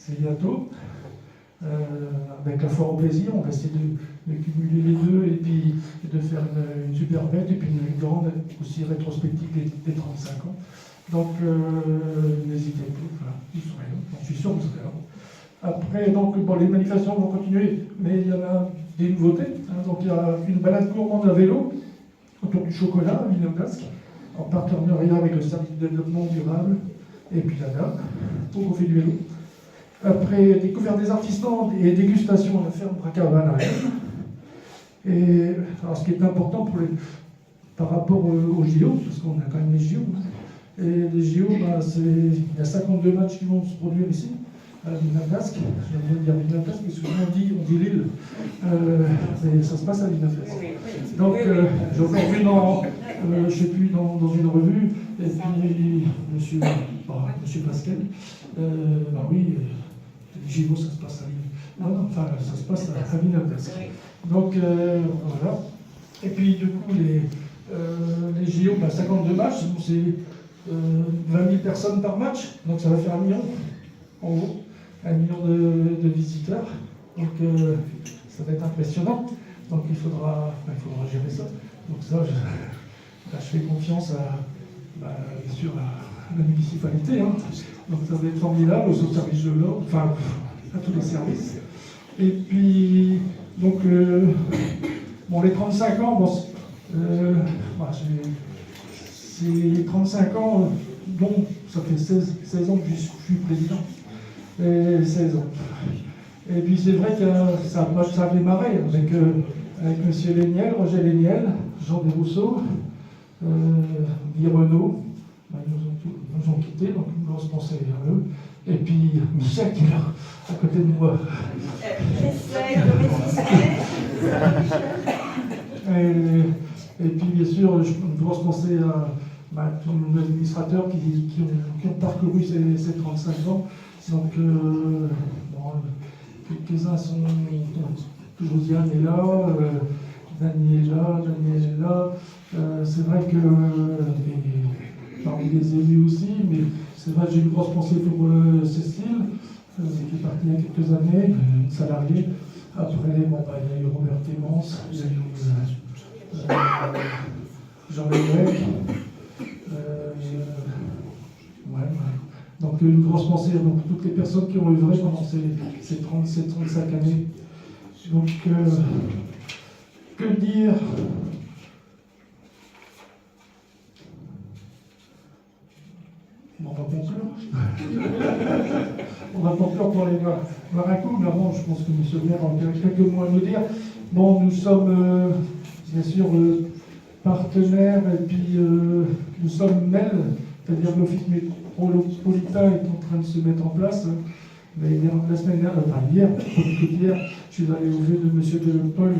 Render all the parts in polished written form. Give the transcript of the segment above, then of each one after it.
c'est bientôt. Avec la foire au plaisir, on va essayer de cumuler les deux et puis de faire une super fête et puis une grande aussi rétrospective des 35 ans. Donc n'hésitez pas, voilà, vous serez là, j'en suis sûr que vous serez là. Après, donc, bon, les manifestations vont continuer, mais il y en a des nouveautés. Hein. Donc il y a une balade gourmande à vélo autour du chocolat à Villeneuve-Casques, en partenariat avec le service de développement durable et puis la DAB, pour qu'on fait du vélo. Après, découverte des artisans et dégustation à la ferme Bracavane à Rennes. Et alors, ce qui est important par rapport aux JO, parce qu'on a quand même les JO, et les JO, il y a 52 matchs qui vont se produire ici, à Villeneuve-Casques. Je viens de dire Villeneuve-Casques, mais souvent on dit Lille. Mais ça se passe à Villeneuve-Casques. Donc, j'ai encore vu je ne sais plus, dans une revue, et puis monsieur Pascal, oui, les JO, ça se passe à Lille. Non, enfin, ça se passe à Villeneuve-Casques. Donc, voilà. Et puis, du coup, les JO, 52 matchs, c'est 20 000 personnes par match, donc ça va faire 1 million, en gros, 1 million de visiteurs. Donc, ça va être impressionnant. Donc, il faudra gérer ça. Donc, ça, je fais confiance bien sûr, à la municipalité. Hein. Donc, ça va être formidable, aux services de l'ordre, enfin, à tous les services. Et puis, donc, les 35 ans, c'est 35 ans, dont ça fait 16 ans que je suis président. Et 16 ans. Et puis c'est vrai que ça a démarré avec M. Léniel, Roger Léniel, Jean Desrousseaux, Guy Renaud. Ils nous ont quittés, donc une grosse pensée à eux. Et puis Michel qui est là, à côté de moi. J'essaie de résister. Et puis bien sûr, une grosse pensée à tous nos administrateurs qui ont parcouru ces 35 ans. Donc, quelques-uns sont. Josiane est là, Daniel est là. C'est vrai que. Parmi les élus aussi, mais c'est vrai que j'ai une grosse pensée pour Cécile, qui est partie il y a quelques années, une salariée. Après, il y a eu Robert Clémence, il y a eu Jean-Lévesque. Donc une grosse pensée pour toutes les personnes qui ont œuvré pendant ces 35 années. Donc, que dire? On va conclure. On va conclure pour aller voir un coup, mais avant, je pense que M. le maire a quelques mots à nous dire. Bon, nous sommes bien sûr partenaires, et puis nous sommes MEL, c'est-à-dire l'Office métropolitain est en train de se mettre en place. Mais la semaine dernière, hier, je suis allé au vœu de M. de Paul,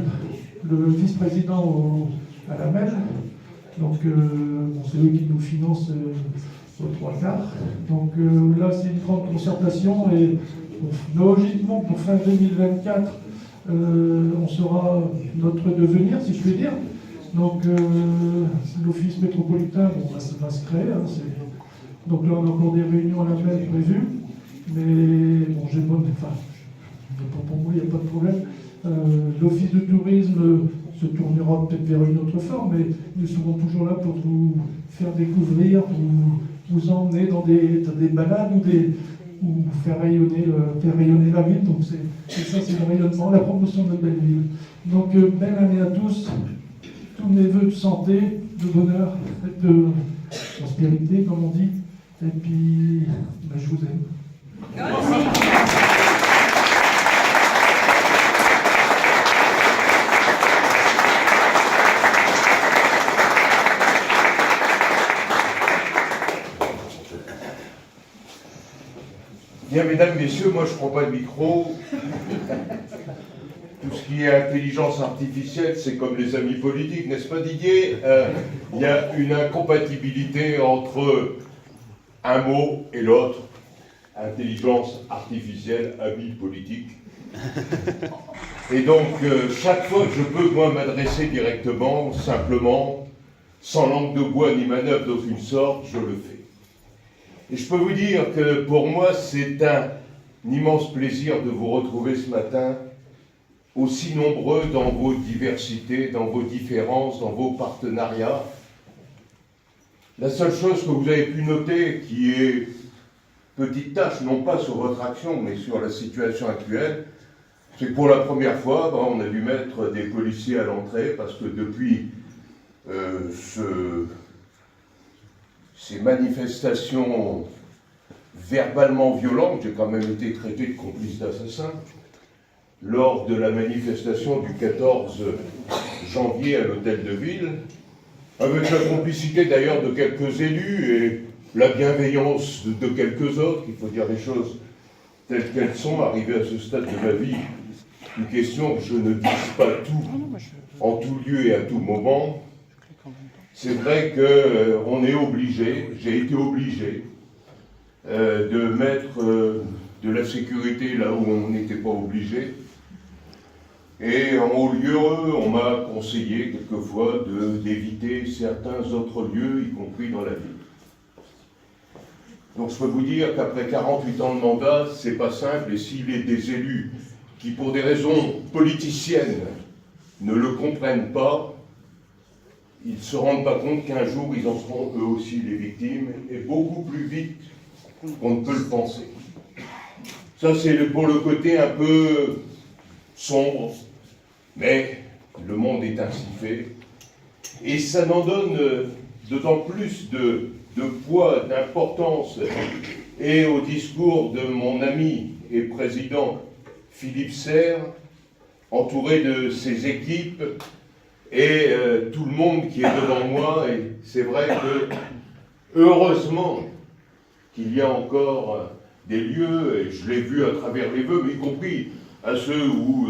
le vice-président à la MEL. Donc, c'est eux qui nous financent aux 3/4. Donc là, c'est une grande concertation et logiquement, pour fin 2024, on saura notre devenir, si je puis dire. Donc, l'office métropolitain va se créer. Hein, donc là, on a encore des réunions à la MEL prévues. Mais bon, pour moi, il n'y a pas de problème. L'office de tourisme se tournera peut-être vers une autre forme, mais nous serons toujours là pour vous faire découvrir, pour vous emmener dans des balades ou faire rayonner la ville. Donc c'est le rayonnement, la promotion de notre belle ville. Donc belle année à tous mes voeux de santé, de bonheur, de prospérité, comme on dit. Et puis, je vous aime. Bien, mesdames, messieurs, moi je ne prends pas le micro. Tout ce qui est intelligence artificielle, c'est comme les amis politiques, n'est-ce pas Didier? Il y a une incompatibilité entre un mot et l'autre. Intelligence artificielle, amis politiques. Et donc, chaque fois que je peux, moi, m'adresser directement, simplement, sans langue de bois ni manœuvre d'aucune sorte, je le fais. Et je peux vous dire que pour moi, c'est un immense plaisir de vous retrouver ce matin, aussi nombreux dans vos diversités, dans vos différences, dans vos partenariats. La seule chose que vous avez pu noter, qui est petite tâche, non pas sur votre action, mais sur la situation actuelle, c'est que pour la première fois, on a dû mettre des policiers à l'entrée, parce que depuis ces manifestations verbalement violentes, j'ai quand même été traité de complice d'assassin, lors de la manifestation du 14 janvier à l'Hôtel de Ville, avec la complicité d'ailleurs de quelques élus et la bienveillance de quelques autres, il faut dire les choses telles qu'elles sont, arrivées à ce stade de ma vie. Une question que je ne dise pas tout, en tout lieu et à tout moment. C'est vrai qu'on est obligé, j'ai été obligé, de mettre de la sécurité là où on n'était pas obligé. Et en haut lieu, on m'a conseillé quelquefois d'éviter certains autres lieux, y compris dans la ville. Donc je peux vous dire qu'après 48 ans de mandat, c'est pas simple, et s'il est des élus qui, pour des raisons politiciennes, ne le comprennent pas, ils ne se rendent pas compte qu'un jour, ils en seront eux aussi les victimes, et beaucoup plus vite qu'on ne peut le penser. Ça, c'est pour le côté un peu sombre, mais le monde est ainsi fait, et ça n'en donne d'autant plus de poids, d'importance, et au discours de mon ami et président Philippe Serre, entouré de ses équipes, et tout le monde qui est devant moi, et c'est vrai que, heureusement, qu'il y a encore des lieux, et je l'ai vu à travers les vœux, mais y compris à ceux où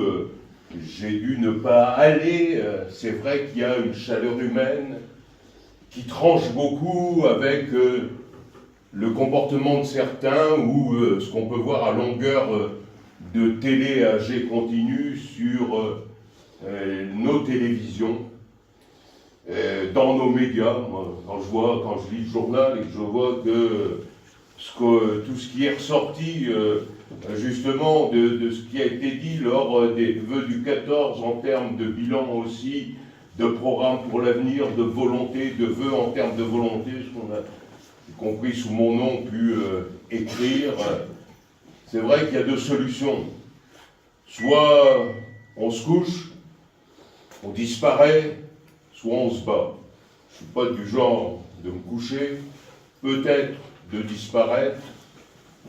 j'ai dû ne pas aller, c'est vrai qu'il y a une chaleur humaine qui tranche beaucoup avec le comportement de certains ou ce qu'on peut voir à longueur de télé AG continue sur nos télévisions, dans nos médias. Moi, quand je lis le journal et que je vois que tout ce qui est ressorti justement de ce qui a été dit lors des vœux du 14 en termes de bilan aussi, de programme pour l'avenir, de volonté, de vœux en termes de volonté, ce qu'on a, y compris sous mon nom, pu écrire. C'est vrai qu'il y a deux solutions. Soit on se couche, on disparaît, soit on se bat. Je ne suis pas du genre de me coucher, peut-être de disparaître,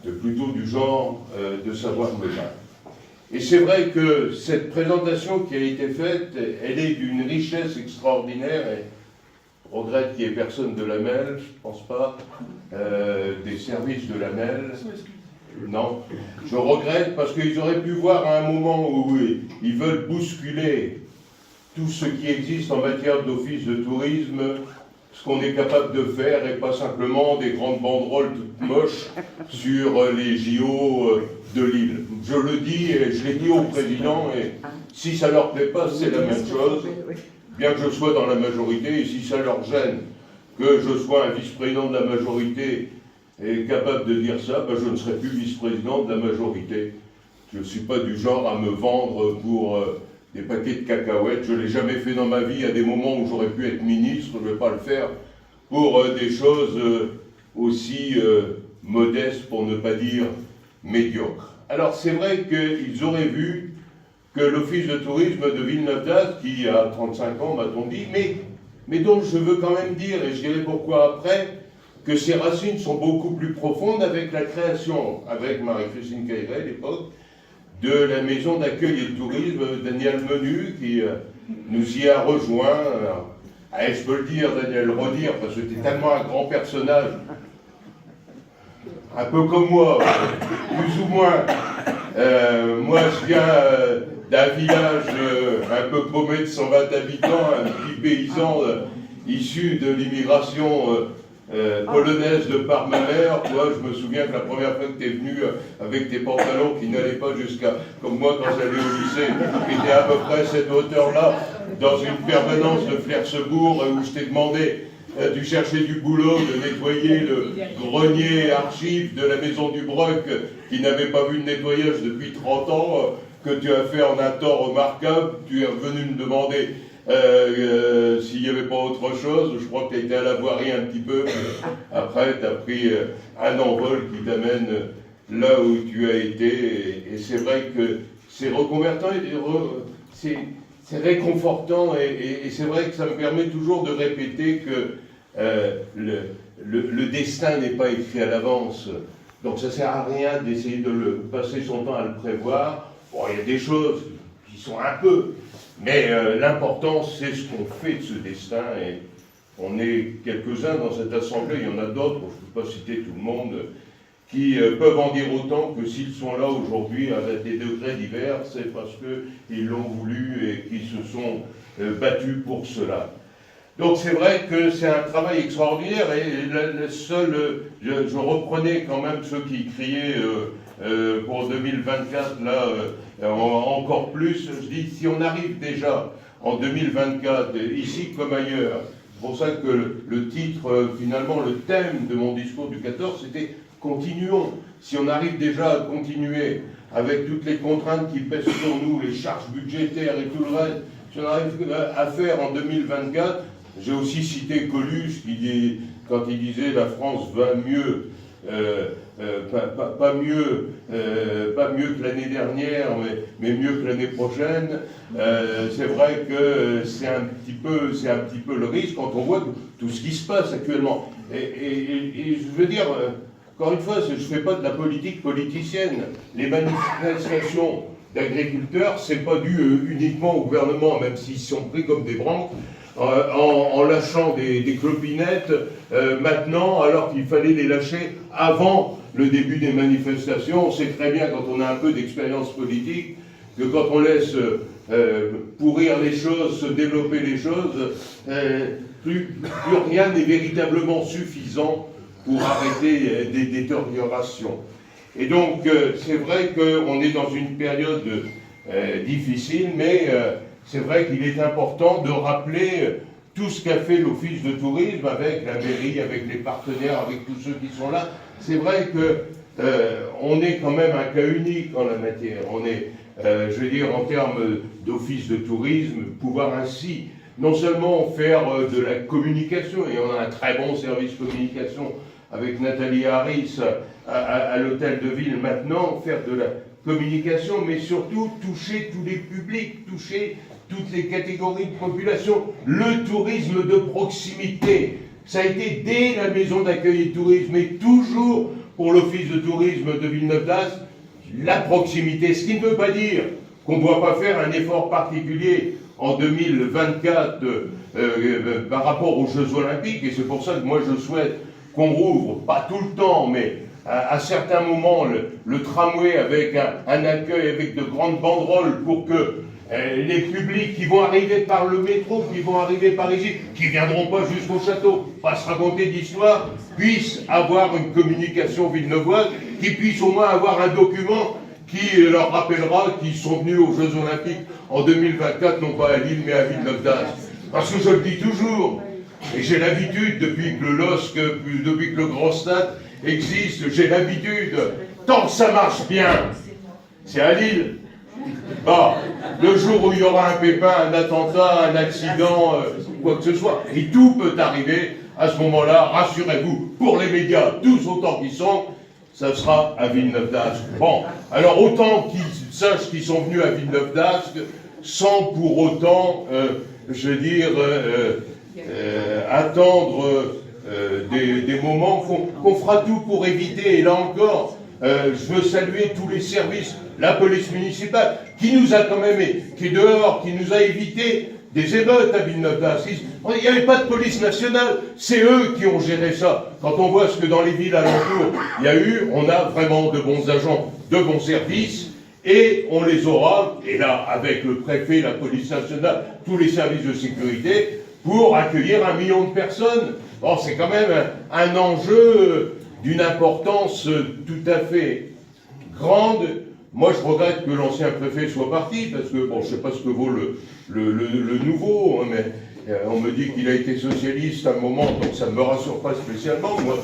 mais plutôt du genre de savoir me battre. Et c'est vrai que cette présentation qui a été faite, elle est d'une richesse extraordinaire, et je regrette qu'il n'y ait personne de la MEL, je ne pense pas, des services de la MEL. Non, je regrette parce qu'ils auraient pu voir à un moment où ils veulent bousculer tout ce qui existe en matière d'office de tourisme, ce qu'on est capable de faire, et pas simplement des grandes banderoles toutes moches sur les JO de Lille. Je le dis, et je l'ai dit au président, et si ça leur plaît pas, c'est la même chose, bien que je sois dans la majorité, et si ça leur gêne que je sois un vice-président de la majorité et capable de dire ça, je ne serai plus vice-président de la majorité. Je ne suis pas du genre à me vendre pour des paquets de cacahuètes. Je ne l'ai jamais fait dans ma vie. Il y a des moments où j'aurais pu être ministre, je ne vais pas le faire pour des choses aussi modestes, pour ne pas dire médiocres. Alors c'est vrai qu'ils auraient vu que l'office de tourisme de Villeneuve-d'Ascq, qui a 35 ans, m'a-t-on dit, mais donc je veux quand même dire, et je dirai pourquoi après, que ses racines sont beaucoup plus profondes avec la création, avec Marie-Christine Cailleret à l'époque, de la maison d'accueil et de tourisme Daniel Menu, qui nous y a rejoints. Je peux le dire, Daniel, le redire, parce que c'était tellement un grand personnage, un peu comme moi, plus ou moins. Moi, je viens d'un village un peu paumé de 120 habitants, un petit paysan issu de l'immigration polonaise de par ma mère. Toi, je me souviens que la première fois que tu es venu avec tes pantalons qui n'allaient pas jusqu'à, comme moi quand j'allais au lycée, qui étaient à peu près cette hauteur-là, dans une permanence de Flersebourg, où je t'ai demandé dû chercher du boulot, de nettoyer le grenier archive de la maison du Broc, qui n'avait pas vu de nettoyage depuis 30 ans, que tu as fait en un temps remarquable. Tu es venu me demander s'il n'y avait pas autre chose. Je crois que tu as été à la voirie un petit peu, mais après tu as pris un envol qui t'amène là où tu as été, et c'est vrai que c'est reconvertant, c'est réconfortant, et c'est vrai que ça me permet toujours de répéter que le destin n'est pas écrit à l'avance, donc ça sert à rien d'essayer de passer son temps à le prévoir. Bon, il y a des choses qui sont un peu, mais l'important c'est ce qu'on fait de ce destin, et on est quelques-uns dans cette assemblée, il y en a d'autres, je ne peux pas citer tout le monde, qui peuvent en dire autant que s'ils sont là aujourd'hui avec des degrés divers, c'est parce qu'ils l'ont voulu et qu'ils se sont battus pour cela. Donc c'est vrai que c'est un travail extraordinaire, et je reprenais quand même ceux qui criaient pour 2024, là, encore plus. Je dis, si on arrive déjà en 2024, ici comme ailleurs, c'est pour ça que le titre, finalement, le thème de mon discours du 14, c'était « Continuons ». Si on arrive déjà à continuer avec toutes les contraintes qui pèsent sur nous, les charges budgétaires et tout le reste, si on arrive à faire en 2024, j'ai aussi cité Coluche, quand il disait « La France va mieux », pas mieux que l'année dernière, mais mieux que l'année prochaine. C'est vrai que c'est un petit peu le risque quand on voit tout ce qui se passe actuellement. Et je veux dire, encore une fois, je ne fais pas de la politique politicienne. Les manifestations d'agriculteurs, c'est pas dû uniquement au gouvernement, même s'ils sont pris comme des branques, en lâchant des clopinettes maintenant, alors qu'il fallait les lâcher avant le début des manifestations. On sait très bien, quand on a un peu d'expérience politique, que quand on laisse pourrir les choses, se développer les choses, plus rien n'est véritablement suffisant pour arrêter des détériorations. Et donc, c'est vrai qu'on est dans une période difficile, mais c'est vrai qu'il est important de rappeler tout ce qu'a fait l'Office de tourisme avec la mairie, avec les partenaires, avec tous ceux qui sont là. C'est vrai qu'on est quand même un cas unique en la matière. On est, je veux dire, en termes d'office de tourisme, pouvoir ainsi non seulement faire de la communication, et on a un très bon service communication avec Nathalie Harris à l'hôtel de ville maintenant, faire de la communication, mais surtout toucher tous les publics, toucher toutes les catégories de population. Le tourisme de proximité, ça a été dès la maison d'accueil et tourisme, et toujours pour l'office de tourisme de Villeneuve-d'Ascq, la proximité. Ce qui ne veut pas dire qu'on ne doit pas faire un effort particulier en 2024 par rapport aux Jeux Olympiques, et c'est pour ça que moi je souhaite qu'on rouvre, pas tout le temps, mais à certains moments, le tramway avec un accueil avec de grandes banderoles pour que les publics qui vont arriver par le métro, qui vont arriver par ici, qui ne viendront pas jusqu'au château, pas se raconter d'histoire, puissent avoir une communication villeneuvoise, qui puissent au moins avoir un document qui leur rappellera qu'ils sont venus aux Jeux Olympiques en 2024, non pas à Lille, mais à Villeneuve-d'Ascq. Parce que je le dis toujours, et j'ai l'habitude, depuis que le LOSC, depuis que le Grand Stade existe, j'ai l'habitude, tant que ça marche bien, c'est à Lille. Bon, le jour où il y aura un pépin, un attentat, un accident, quoi que ce soit, et tout peut arriver, à ce moment-là, rassurez-vous, pour les médias, tous autant qu'ils sont, ça sera à Villeneuve-d'Ascq. Bon, alors autant qu'ils sachent qu'ils sont venus à Villeneuve-d'Ascq, sans pour autant, je veux dire, attendre des moments qu'on fera tout pour éviter. Et là encore, je veux saluer tous les services, la police municipale, qui nous a quand même, qui est dehors, qui nous a évité des émeutes à Villeneuve-d'Ascq. Il n'y avait pas de police nationale, c'est eux qui ont géré ça. Quand on voit ce que dans les villes alentours il y a eu, on a vraiment de bons agents, de bons services, et on les aura, et là, avec le préfet, la police nationale, tous les services de sécurité, pour accueillir 1 million de personnes. Bon, c'est quand même un enjeu d'une importance tout à fait grande. Moi, je regrette que l'ancien préfet soit parti, parce que, bon, je ne sais pas ce que vaut le nouveau, hein, mais On me dit qu'il a été socialiste à un moment, donc ça ne me rassure pas spécialement, moi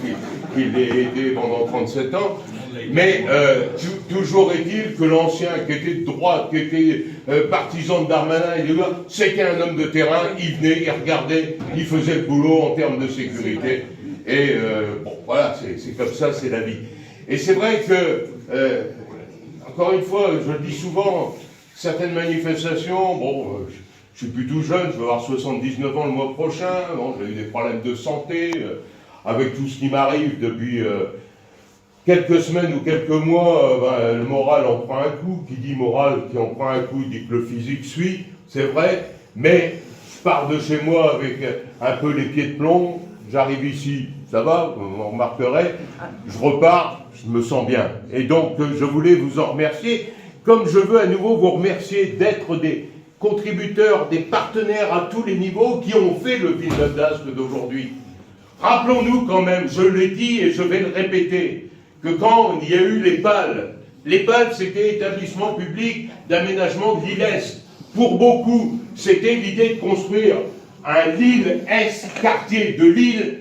qui l'ai été pendant 37 ans. Mais toujours est-il que l'ancien qui était de droite, qui était partisan de Darmanin et de l'autre, c'était un homme de terrain, il venait, il regardait, il faisait le boulot en termes de sécurité. Et bon, voilà, c'est comme ça, c'est la vie. Et c'est vrai que, encore une fois, je le dis souvent, certaines manifestations, bon, je suis plus tout jeune, je vais avoir 79 ans le mois prochain, bon, j'ai eu des problèmes de santé, avec tout ce qui m'arrive depuis quelques semaines ou quelques mois, le moral en prend un coup. Qui dit moral, qui en prend un coup, dit que le physique suit, c'est vrai, mais je pars de chez moi avec un peu les pieds de plomb, j'arrive ici, ça va, vous remarquerez, je repars, je me sens bien. Et donc, je voulais vous en remercier, comme je veux à nouveau vous remercier d'être des contributeurs, des partenaires à tous les niveaux qui ont fait le Villeneuve d'Ascq d'aujourd'hui. Rappelons-nous quand même, je l'ai dit et je vais le répéter, que quand il y a eu les PAL c'était établissement public d'aménagement de l'île-Est. Pour beaucoup, c'était l'idée de construire un Lille-Est, quartier de Lille,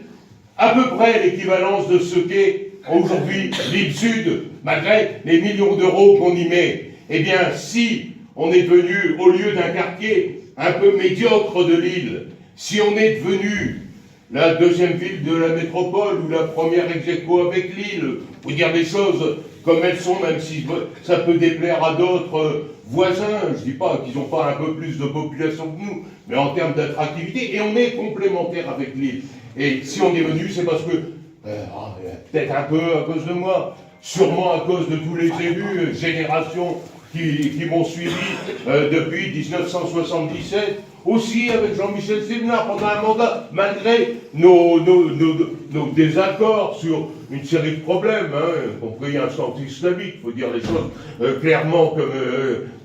à peu près l'équivalence de ce qu'est aujourd'hui l'île-Sud, malgré les millions d'euros qu'on y met. Eh bien, si on est devenu, au lieu d'un quartier un peu médiocre de Lille, si on est devenu la deuxième ville de la métropole ou la première ex-aequo avec Lille, faut dire les choses comme elles sont, même si ça peut déplaire à d'autres voisins. Je ne dis pas qu'ils n'ont pas un peu plus de population que nous, mais en termes d'attractivité, et on est complémentaire avec Lille. Et si on est venu, c'est parce que, peut-être un peu à cause de moi, sûrement à cause de tous les élus, générations qui m'ont suivi depuis 1977, aussi avec Jean-Michel Sévenard pendant un mandat, malgré nos désaccords sur une série de problèmes, y compris un centre islamique, il faut dire les choses clairement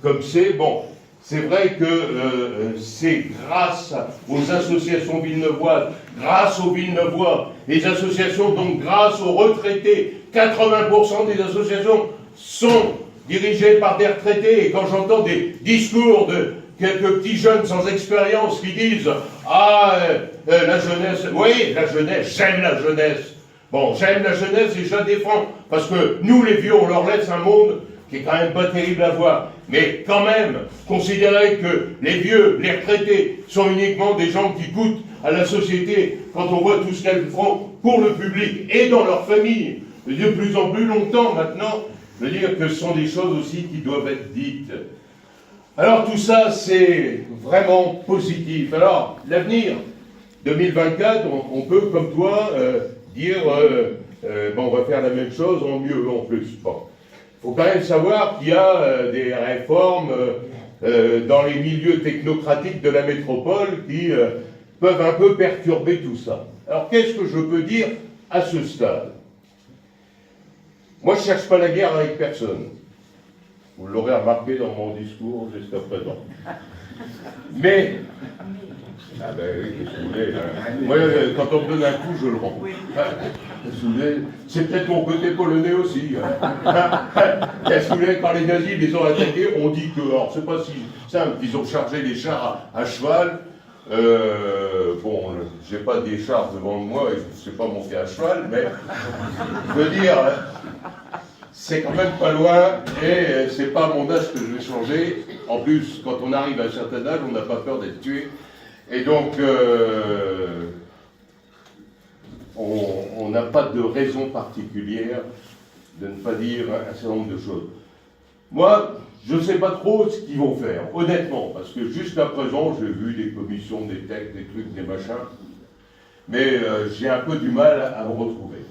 comme c'est. Bon, c'est vrai que c'est grâce aux associations villeneuvoises, grâce aux Villeneuvois, les associations, donc grâce aux retraités, 80% des associations sont dirigées par des retraités, et quand j'entends des discours de quelques petits jeunes sans expérience qui disent « Ah, la jeunesse, oui, la jeunesse, j'aime la jeunesse ». Bon, j'aime la jeunesse et je la défends, parce que nous, les vieux, on leur laisse un monde qui est quand même pas terrible à voir. Mais quand même, considérer que les vieux, les retraités, sont uniquement des gens qui coûtent à la société, quand on voit tout ce qu'elles font pour le public et dans leur famille, de plus en plus longtemps maintenant, je veux dire que ce sont des choses aussi qui doivent être dites. Alors tout ça, c'est vraiment positif. Alors, l'avenir, 2024, on peut, comme toi, dire, bon, on va faire la même chose en mieux, en plus. Bon. Il faut quand même savoir qu'il y a des réformes dans les milieux technocratiques de la métropole qui peuvent un peu perturber tout ça. Alors, qu'est-ce que je peux dire à ce stade? Moi, je ne cherche pas la guerre avec personne. Vous l'aurez remarqué dans mon discours jusqu'à présent. Mais, ah ben oui, qu'est-ce que vous voulez, moi, quand on me donne un coup, je le rends. C'est peut-être mon côté polonais aussi. Qu'est-ce que vous voulez, quand les nazis les ont attaqués, on dit que, alors c'est pas si simple, ils ont chargé les chars à cheval. Bon, j'ai pas des chars devant moi, et je ne sais pas monter à cheval, mais je veux dire, c'est quand même pas loin, et c'est pas à mon âge que je vais changer. En plus, quand on arrive à un certain âge, on n'a pas peur d'être tué. Et donc, on n'a pas de raison particulière de ne pas dire un certain nombre de choses. Moi, je ne sais pas trop ce qu'ils vont faire, honnêtement, parce que jusqu'à présent, j'ai vu des commissions, des textes, des trucs, des machins, mais j'ai un peu du mal à me retrouver.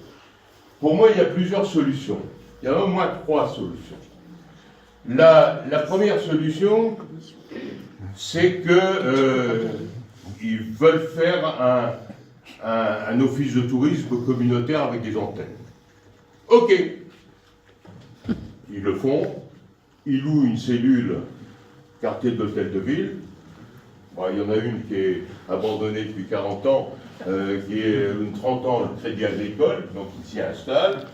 Pour moi, il y a plusieurs solutions. Il y a au moins 3 solutions. La première solution, c'est qu'ils veulent faire un office de tourisme communautaire avec des antennes. Ok. Ils le font. Ils louent une cellule, quartier d'hôtel de ville. Bon, il y en a une qui est abandonnée depuis 40 ans, qui est une 30 ans, le Crédit Agricole, donc ils s'y installent.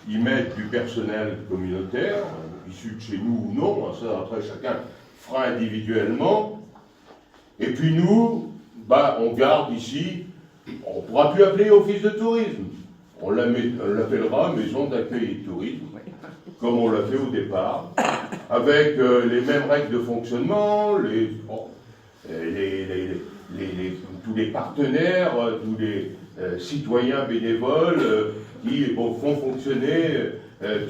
Ils mettent du personnel communautaire, issu de chez nous ou non, ça après chacun fera individuellement. Et puis nous, bah, on garde ici, on ne pourra plus appeler office de tourisme. On l'appellera maison d'accueil et de tourisme, comme on l'a fait au départ, avec les mêmes règles de fonctionnement, tous les partenaires, tous les citoyens bénévoles qui font fonctionner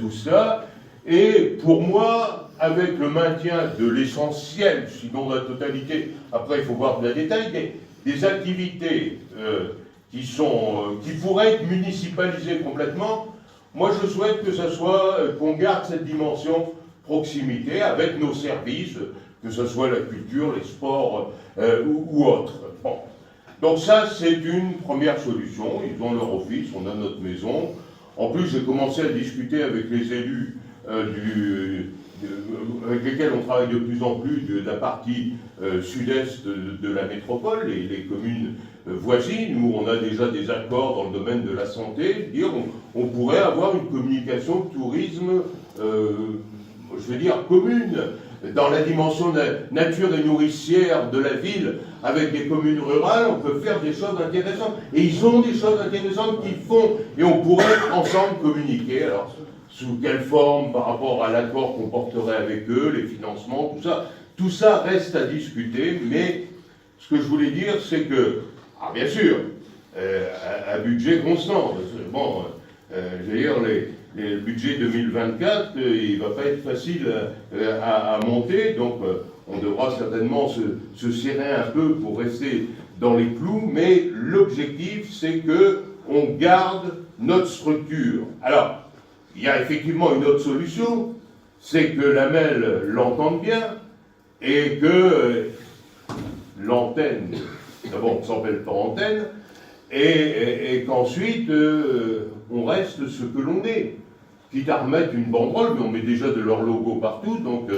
tout ça. Et pour moi, avec le maintien de l'essentiel, sinon de la totalité, après il faut voir de la détail, des activités qui pourraient être municipalisées complètement, moi je souhaite que ça soit, qu'on garde cette dimension proximité avec nos services, que ce soit la culture, les sports ou autres. Bon. Donc ça, c'est une première solution. Ils ont leur office, on a notre maison. En plus, j'ai commencé à discuter avec les élus avec lesquels on travaille de plus en plus de la partie sud-est de la métropole, les communes voisines, où on a déjà des accords dans le domaine de la santé. Dire on pourrait avoir une communication tourisme, je veux dire, commune, dans la dimension nature et nourricière de la ville, avec des communes rurales, on peut faire des choses intéressantes. Et ils ont des choses intéressantes qu'ils font, et on pourrait ensemble communiquer. Alors, sous quelle forme, par rapport à l'accord qu'on porterait avec eux, les financements, tout ça reste à discuter, mais ce que je voulais dire, c'est que, bien sûr, à budget constant, bon, je veux dire, le budget 2024, il ne va pas être facile à monter, donc on devra certainement se serrer un peu pour rester dans les clous, mais l'objectif, c'est qu'on garde notre structure. Alors, il y a effectivement une autre solution, c'est que la MEL l'entende bien et que l'antenne, d'abord on ne s'appelle pas antenne, et qu'ensuite on reste ce que l'on est. Quitte à remettre une banderole, mais on met déjà de leur logo partout, donc,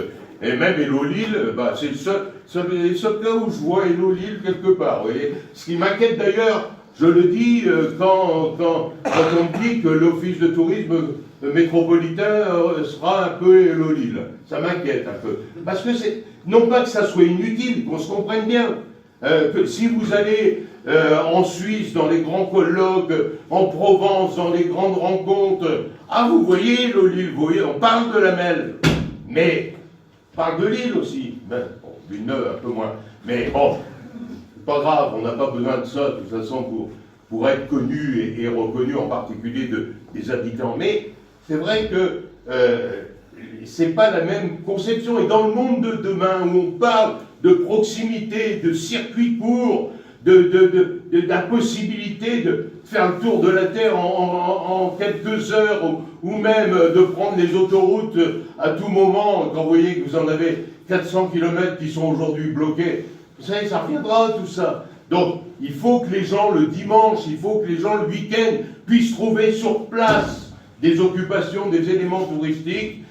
et même Hello Lille, c'est le seul cas où je vois Hello Lille quelque part. Vous voyez. Ce qui m'inquiète d'ailleurs, je le dis quand on dit que l'office de tourisme métropolitain sera un peu Hello Lille. Ça m'inquiète un peu. Parce que non pas que ça soit inutile, qu'on se comprenne bien, que si vous allez en Suisse, dans les grands colloques, en Provence, dans les grandes rencontres, vous voyez Hello Lille, vous voyez, on parle de la MEL, mais on parle de Lille aussi. Bon, Villeneuve un peu moins. Mais bon, pas grave, on n'a pas besoin de ça, de toute façon, pour être connu et reconnu, en particulier des habitants. Mais c'est vrai que c'est pas la même conception. Et dans le monde de demain, où on parle de proximité, de circuits courts, d'impossibilité de faire le tour de la Terre en quelques heures, ou même de prendre les autoroutes à tout moment, quand vous voyez que vous en avez 400 km qui sont aujourd'hui bloqués, vous savez, ça reviendra tout ça. Donc, il faut que les gens le dimanche, il faut que les gens le week-end puissent trouver sur place des occupations, des éléments touristiques.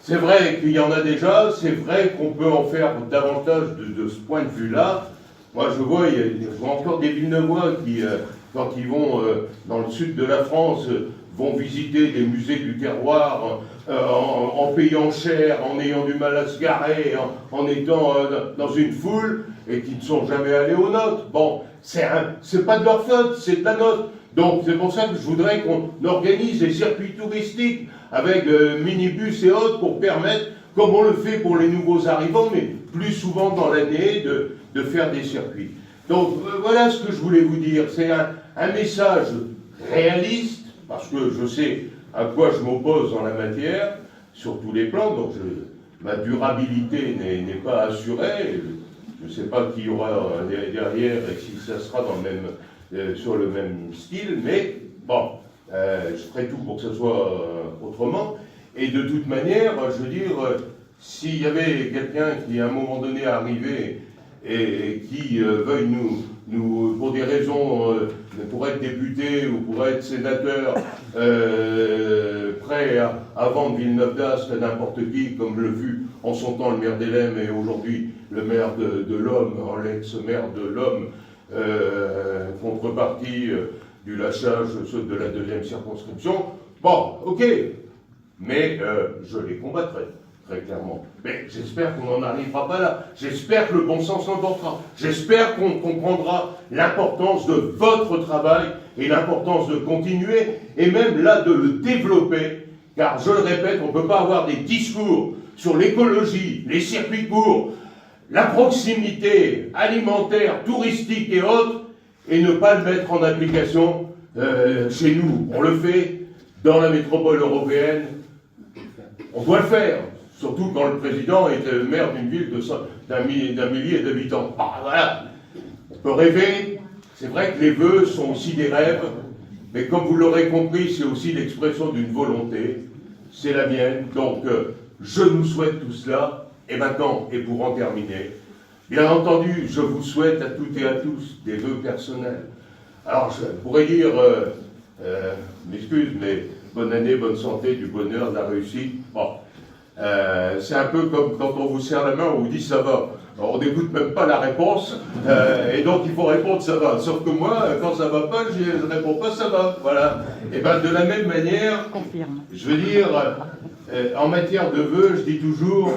C'est vrai qu'il y en a déjà, c'est vrai qu'on peut en faire davantage de ce point de vue-là. Moi, je vois, il y a encore des Villeneuvois qui, quand ils vont dans le sud de la France, vont visiter des musées du terroir en payant cher, en ayant du mal à se garer, en étant dans une foule, et qui ne sont jamais allés aux notes. Bon, c'est pas de leur faute, c'est de la note. Donc c'est pour ça que je voudrais qu'on organise des circuits touristiques avec minibus et autres pour permettre, comme on le fait pour les nouveaux arrivants, mais plus souvent dans l'année, de faire des circuits. Donc voilà ce que je voulais vous dire. C'est un message réaliste, parce que je sais à quoi je m'oppose dans la matière, sur tous les plans, donc ma durabilité n'est pas assurée. Je ne sais pas qui y aura derrière et si ça sera sur le même style, mais bon, je ferai tout pour que ce soit autrement. Et de toute manière, je veux dire, s'il y avait quelqu'un qui à un moment donné arrivait et qui veuille nous, pour des raisons, pour être député ou pour être sénateur, prêt à vendre Villeneuve d'Ascq à n'importe qui, comme le fut en son temps le maire d'Hellemmes et aujourd'hui le maire de l'Homme, l'ex-maire de l'Homme, contrepartie du lâchage de la 2e circonscription. Bon, ok, mais je les combattrai. très clairement. Mais j'espère qu'on n'en arrivera pas là. J'espère que le bon sens l'emportera. J'espère qu'on comprendra l'importance de votre travail et l'importance de continuer, et même là de le développer, car je le répète, on ne peut pas avoir des discours sur l'écologie, les circuits courts, la proximité alimentaire, touristique et autres, et ne pas le mettre en application chez nous. On le fait dans la métropole européenne, on doit le faire, surtout quand le président est maire d'une ville d'un millier d'habitants. Ah, voilà, on peut rêver, c'est vrai que les vœux sont aussi des rêves, mais comme vous l'aurez compris, c'est aussi l'expression d'une volonté, c'est la mienne, donc je nous souhaite tout cela. Et maintenant, et pour en terminer, bien entendu, je vous souhaite à toutes et à tous des vœux personnels. Alors, je pourrais dire, m'excuse, mais bonne année, bonne santé, du bonheur, de la réussite. Bon, c'est un peu comme quand on vous serre la main, on vous dit ça va. Alors, on n'écoute même pas la réponse, et donc il faut répondre ça va. Sauf que moi, quand ça va pas, je ne réponds pas ça va. Voilà. Et bien, de la même manière, je veux dire, en matière de vœux, je dis toujours,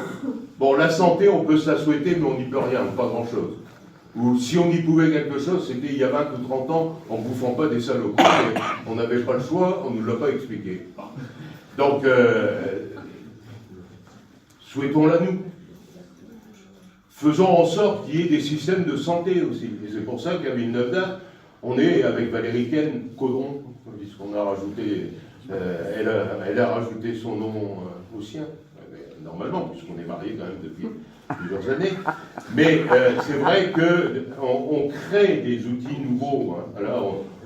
bon, la santé, on peut se la souhaiter, mais on n'y peut rien, pas grand-chose. Ou si on y pouvait quelque chose, c'était il y a 20 ou 30 ans, en bouffant pas des salauds. On n'avait pas le choix, on ne nous l'a pas expliqué. Donc, souhaitons-la nous. Faisons en sorte qu'il y ait des systèmes de santé aussi. Et c'est pour ça qu'à Villeneuve-d'Ascq, on est avec Valérie Caudron, puisqu'on a rajouté, elle a rajouté son nom au sien. Normalement, puisqu'on est mariés quand même depuis plusieurs années. Mais c'est vrai qu'on crée des outils nouveaux. Hein. Là,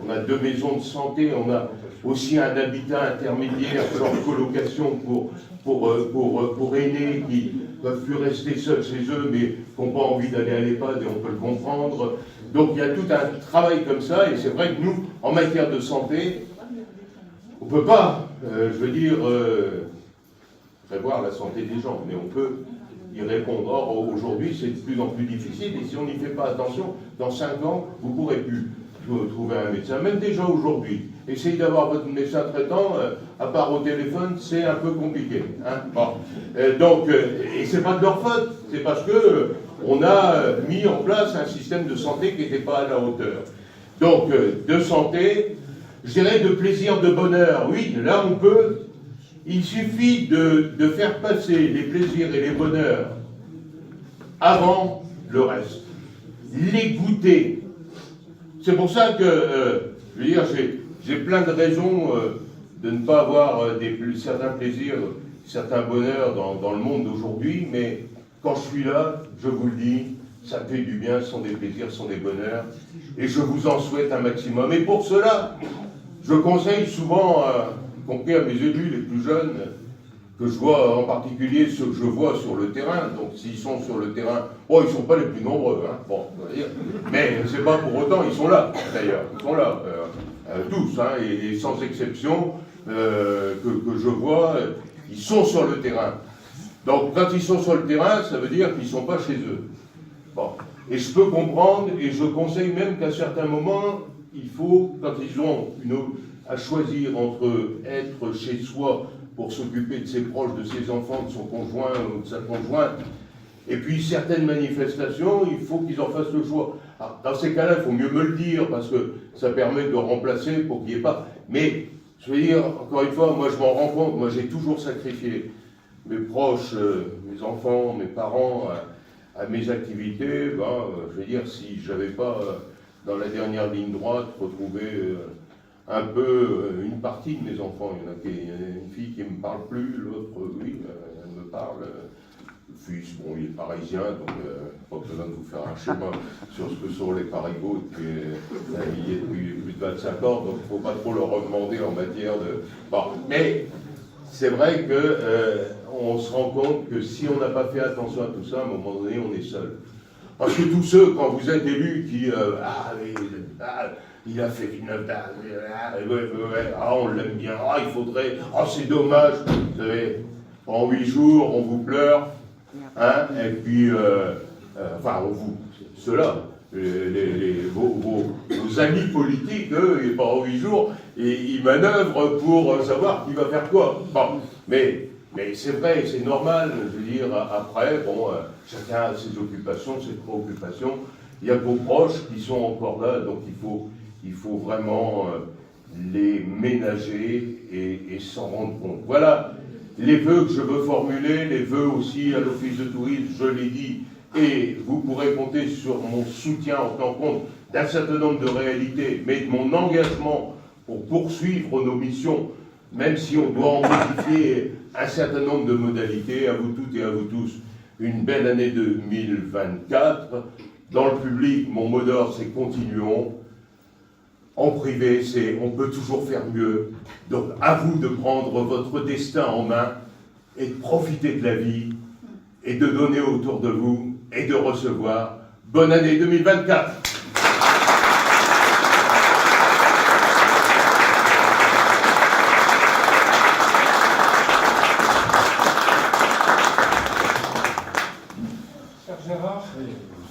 on a 2 maisons de santé, on a aussi un habitat intermédiaire, genre colocation pour aînés qui ne peuvent plus rester seuls chez eux, mais qui n'ont pas envie d'aller à l'EHPAD, et on peut le comprendre. Donc il y a tout un travail comme ça, et c'est vrai que nous, en matière de santé, on ne peut pas, je veux dire, prévoir la santé des gens, mais on peut y répondre. Or, aujourd'hui, c'est de plus en plus difficile, et si on n'y fait pas attention, dans 5 ans, vous ne pourrez plus trouver un médecin. Même déjà aujourd'hui, essayez d'avoir votre médecin traitant, à part au téléphone, c'est un peu compliqué. Hein, bon. Donc, et c'est pas de leur faute, c'est parce que on a mis en place un système de santé qui n'était pas à la hauteur. Donc, de santé, je dirais de plaisir, de bonheur, oui, là on peut. Il suffit de faire passer les plaisirs et les bonheurs avant le reste. Les goûter. C'est pour ça que, je veux dire, j'ai plein de raisons de ne pas avoir certains plaisirs, certains bonheurs dans le monde d'aujourd'hui, mais quand je suis là, je vous le dis, ça me fait du bien, ce sont des plaisirs, ce sont des bonheurs, et je vous en souhaite un maximum. Et pour cela, je conseille souvent, y compris à mes élus les plus jeunes, que je vois, en particulier ceux que je vois sur le terrain, donc s'ils sont sur le terrain, oh, ils ne sont pas les plus nombreux, hein, bon, on va dire, mais c'est pas pour autant, ils sont là, d'ailleurs, ils sont là, tous, hein, et sans exception, que je vois, ils sont sur le terrain. Donc quand ils sont sur le terrain, ça veut dire qu'ils ne sont pas chez eux. Bon. Et je peux comprendre, et je conseille même qu'à certains moments, il faut, quand ils ont à choisir entre être chez soi pour s'occuper de ses proches, de ses enfants, de son conjoint ou de sa conjointe, et puis certaines manifestations, il faut qu'ils en fassent le choix. Alors, dans ces cas-là, il faut mieux me le dire, parce que ça permet de remplacer pour qu'il n'y ait pas... Mais, je veux dire, encore une fois, moi je m'en rends compte, moi j'ai toujours sacrifié mes proches, mes enfants, mes parents, à mes activités. Ben, je veux dire, si je n'avais pas, dans la dernière ligne droite, retrouvé un peu une partie de mes enfants. Il y en a une fille qui ne me parle plus, l'autre, oui, elle me parle. Le fils, bon, il est parisien, donc pas besoin de vous faire un schéma sur ce que sont les parigots, il y a depuis plus de 25 ans, donc il ne faut pas trop leur demander en matière de... Bon, mais c'est vrai qu'on se rend compte que si on n'a pas fait attention à tout ça, à un moment donné, on est seul. Parce que tous ceux, quand vous êtes élus, qui... il a fait Villeneuve-d'Ascq, on l'aime bien, il faudrait, c'est dommage, vous savez, en 8 jours, on vous pleure, hein, et puis, ceux-là, vos amis politiques, eux, et pas en 8 jours, et ils manœuvrent pour savoir qui va faire quoi. Bon, mais Mais c'est vrai, c'est normal, je veux dire, après, bon, chacun a ses occupations, ses préoccupations. Il y a vos proches qui sont encore là, donc il faut vraiment les ménager et s'en rendre compte. Voilà les vœux que je veux formuler, les vœux aussi à l'Office de tourisme, je l'ai dit, et vous pourrez compter sur mon soutien en tenant compte d'un certain nombre de réalités, mais de mon engagement pour poursuivre nos missions, même si on doit en modifier un certain nombre de modalités. À vous toutes et à vous tous, une belle année 2024. Dans le public, mon mot d'ordre, c'est continuons. En privé, c'est on peut toujours faire mieux. Donc à vous de prendre votre destin en main et de profiter de la vie et de donner autour de vous et de recevoir. Bonne année 2024. Cher Gérard,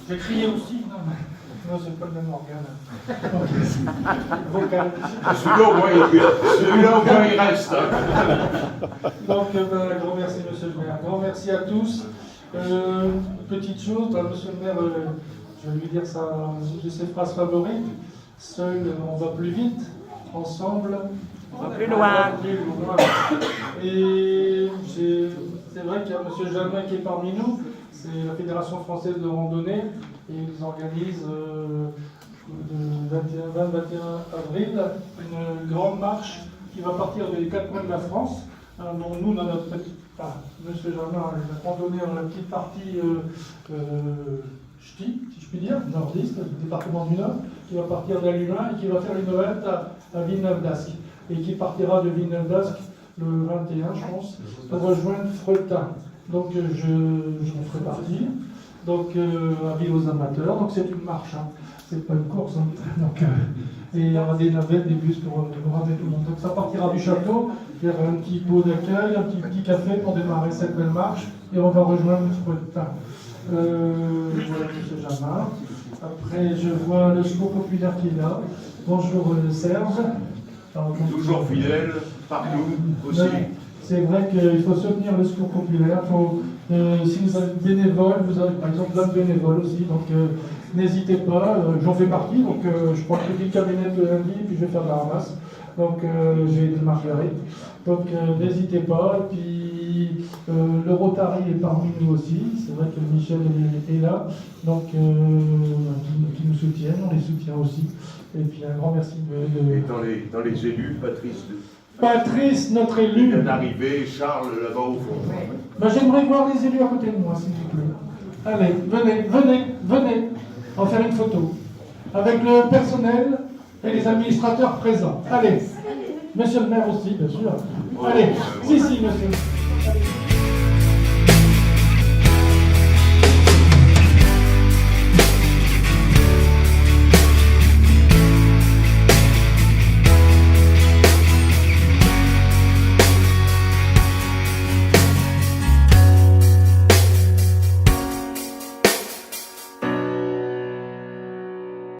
j'ai crié aussi. Non, c'est pas le même organe. Vocal. Celui-là, au moins, il reste. Donc, un grand merci, monsieur le maire. Grand merci à tous. Petite chose, monsieur le maire, je vais lui dire ses phrases favorites. Seul, on va plus vite. Ensemble, On va plus loin. Et c'est vrai qu'il y a monsieur Jamin qui est parmi nous. C'est la Fédération française de randonnée. Et ils organisent le 20-21 avril une grande marche qui va partir des quatre coins de la France. Dont nous, dans notre petite, monsieur Germain, la randonnée dans la petite partie ch'ti, si je puis dire, nordiste, du département du Nord, qui va partir d'Alumin et qui va faire une halte à Villeneuve-d'Ascq. Et qui partira de Villeneuve-d'Ascq le 21, je pense, pour rejoindre Fretin. Donc j'en ferai partie. Donc, avis aux amateurs. Donc, c'est une marche, hein. C'est pas une course. Hein. Donc, et il y aura des navettes, des bus pour ramener tout le monde. Donc, ça partira du château vers un petit pot d'accueil, un petit café pour démarrer cette belle marche. Et on va rejoindre Fretin. Voilà, M. Jamin. Après, je vois le secours populaire qui est là. Bonjour, Serge. Alors, Toujours fidèle, partout aussi. C'est vrai qu'il faut soutenir le secours populaire. Si vous avez bénévoles, vous avez par exemple plein de bénévoles aussi, donc n'hésitez pas, j'en fais partie, donc je prends le petit cabinet de lundi et puis je vais faire de la ramasse. Donc j'ai des Marguerite. Donc n'hésitez pas. Et puis le Rotary est parmi nous aussi. C'est vrai que Michel est là, donc qui nous soutiennent, on les soutient aussi. Et puis un grand merci de... Et dans les élus, Patrice, notre élu. vient d'arriver, Charles là-bas au fond. Ben, j'aimerais voir les élus à côté de moi, s'il vous plaît. Allez, venez, on va faire une photo. Avec le personnel et les administrateurs présents. Allez, monsieur le maire aussi, bien sûr. Allez, si, monsieur.